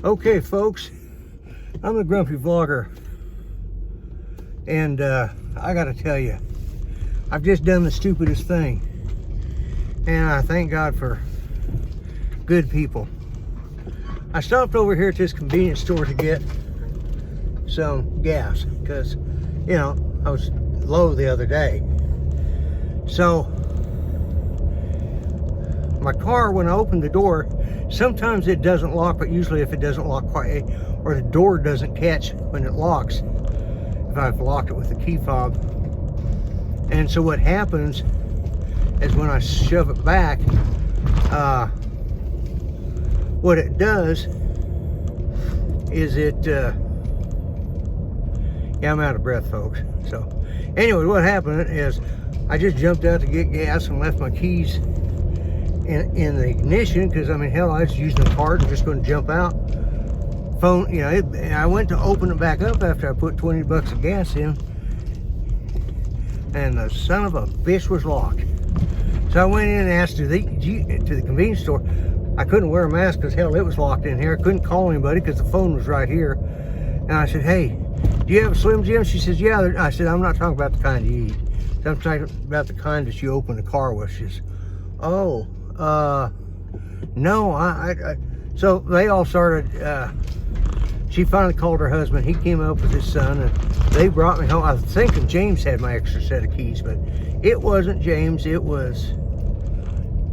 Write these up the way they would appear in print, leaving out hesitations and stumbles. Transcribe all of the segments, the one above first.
Okay, folks, I'm the Grumpy Vlogger, and I gotta tell you, I've just done the stupidest thing, and I thank God for good people. I stopped over here at this convenience store to get some gas because, you know, I was low the other day. So my car, when I opened the door, sometimes it doesn't lock, but usually if it doesn't lock quite, or the door doesn't catch when it locks, if I've locked it with the key fob. And so what happens is when I shove it back, what it does is it, yeah, I'm out of breath, folks. So anyway, what happened is I just jumped out to get gas and left my keys in the ignition, because I mean, hell, I was using the card and just going to jump out. Phone, you know, I went to open it back up after I put 20 bucks of gas in, and the son of a bitch was locked. So I went in and asked to the convenience store. I couldn't wear a mask because hell, it was locked in here. I couldn't call anybody because the phone was right here. And I said, hey, do you have a Slim Jim? She says, yeah. I said, I'm not talking about the kind you eat. I'm talking about the kind that you open the car with. She says, oh, no, so they all started, she finally called her husband. He came up with his son, and they brought me home. I was thinking James had my extra set of keys, but it wasn't James. It was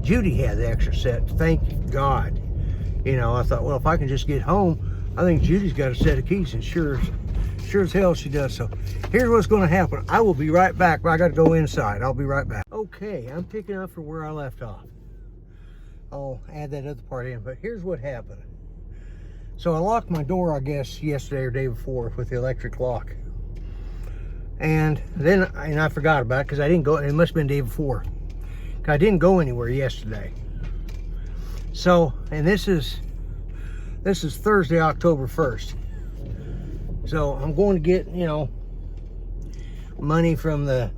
Judy had the extra set. Thank God. You know, I thought, well, if I can just get home, I think Judy's got a set of keys, and sure as hell she does. So here's what's going to happen. I will be right back, but I got to go inside. I'll be right back. Okay, I'm picking up from where I left off. I'll add that other part in, but here's what happened. So I locked my door, I guess, yesterday or day before with the electric lock. And then I forgot about it because I didn't go, it must have been the day before. I didn't go anywhere yesterday. So, and this is Thursday, October 1st. So I'm going to get, you know, money from the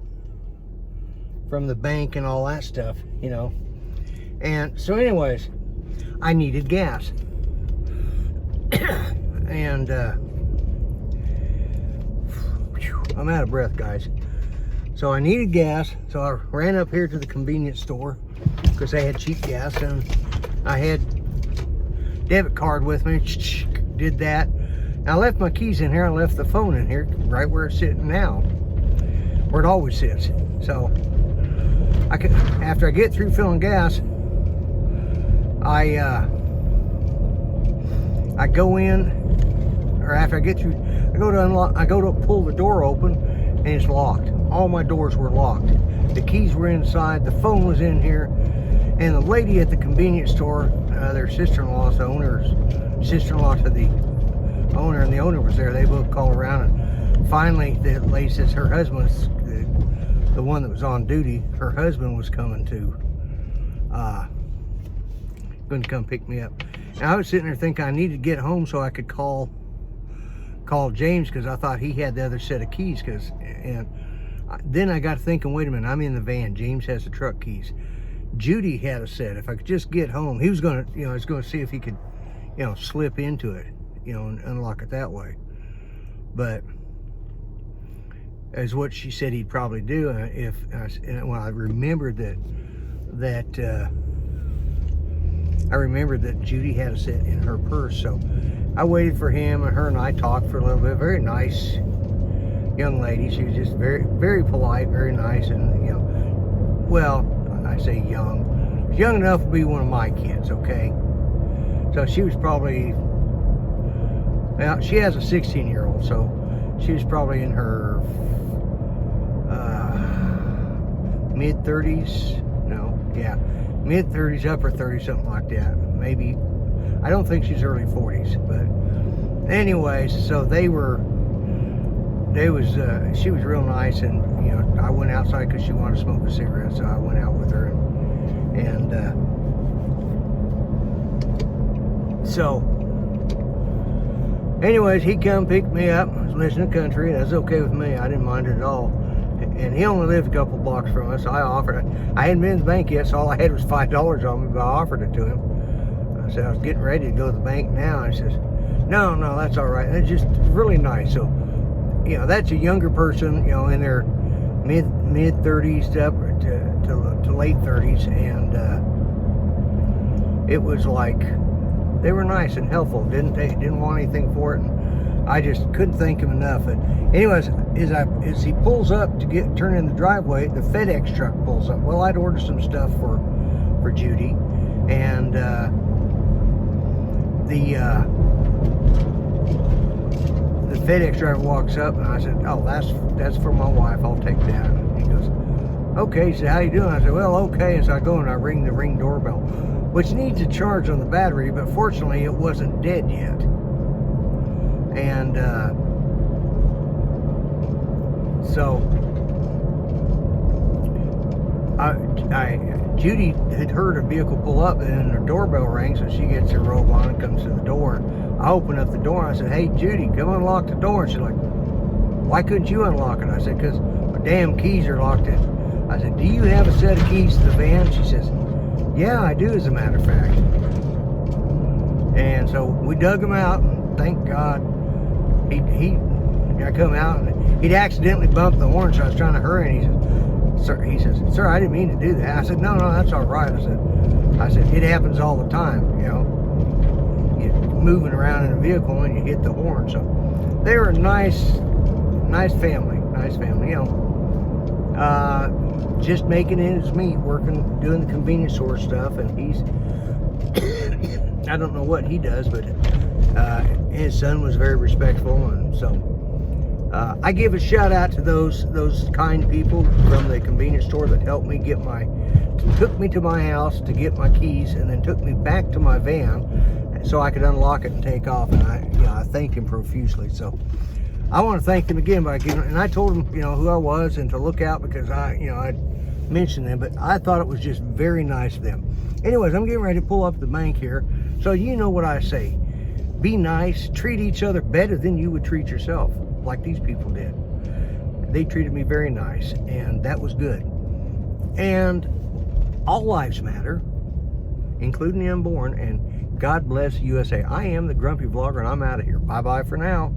bank and all that stuff, you know. And so anyways, I needed gas. And I'm out of breath, guys. So I needed gas, so I ran up here to the convenience store because they had cheap gas, and I had debit card with me. Did that. I left my keys in here. I left the phone in here, right where it's sitting now, where it always sits. So after I get through filling gas, I go in, or after I get through, I go to pull the door open, and it's locked. All my doors were locked. The keys were inside, the phone was in here, and the lady at the convenience store, their sister-in-law's the owner's sister-in-law to the owner, and the owner was there. They both called around, and finally the lady says her husband's the one that was on duty. Her husband was coming to going to come pick me up. And I was sitting there thinking I needed to get home so I could call James, because I thought he had the other set of keys. And then I got thinking, wait a minute, I'm in the van. James has the truck keys. Judy had a set. If I could just get home, he was going to, you know, see if he could, you know, slip into it, you know, and unlock it that way. But as what she said he'd probably do, when I remembered that Judy had a set in her purse. So I waited for him, and her and I talked for a little bit. Very nice young lady. She was just very, very polite, very nice, and, you know, well, I say young. Young enough to be one of my kids, okay? So she was probably, well, she has a 16-year-old, so she was probably in her mid-30s. No, yeah, mid-30s, upper 30s, something like that. Maybe, I don't think she's early 40s, but anyways, so she was real nice, and, you know, I went outside because she wanted to smoke a cigarette, so I went out with her, and so anyways, he come pick me up. I was listening to country. That's okay with me. I didn't mind it at all. And he only lived a couple blocks from us. I offered it. I hadn't been to the bank yet, so all I had was $5 on me, but I offered it to him. I said I was getting ready to go to the bank now. And he says, no, that's all right. It's just really nice. So, you know, that's a younger person, you know, in their mid 30s to late 30s, and it was like they were nice and helpful. Didn't want anything for it, and I just couldn't thank him enough. And anyways, as he pulls up to turn in the driveway, the FedEx truck pulls up. Well, I'd ordered some stuff for Judy, and the FedEx driver walks up, and I said, "Oh, that's for my wife. I'll take that." And he goes, "Okay." He said, "How you doing?" I said, "Well, okay." And so I go and I ring the Ring doorbell, which needs a charge on the battery, but fortunately it wasn't dead yet. And so Judy had heard a vehicle pull up, and then her doorbell rings, so she gets her robe on and comes to the door. I open up the door and I said, "Hey, Judy, come unlock the door." And she's like, "Why couldn't you unlock it?" I said, "Because my damn keys are locked in." I said, "Do you have a set of keys to the van?" She says, "Yeah, I do, as a matter of fact." And so we dug them out, and thank God I come out, and he'd accidentally bumped the horn, so I was trying to hurry, and he says, "Sir, I didn't mean to do that." I said, No, that's all right. I said, "It happens all the time, you know. You're moving around in a vehicle and you hit the horn." So they were a nice family, you know. Just making ends meet, doing the convenience store stuff, and he's I don't know what he does, but his son was very respectful, and so I give a shout out to those kind people from the convenience store that helped me took me to my house to get my keys, and then took me back to my van so I could unlock it and take off. And I thanked him profusely. So I want to thank him again by giving. And I told him, you know, who I was and to look out, because I mentioned them, but I thought it was just very nice of them. Anyways, I'm getting ready to pull up the bank here, so you know what I say. Be nice, treat each other better than you would treat yourself, like these people did. They treated me very nice, and that was good. And all lives matter, including the unborn, and God bless USA. I am the Grumpy Vlogger, and I'm out of here. Bye-bye for now.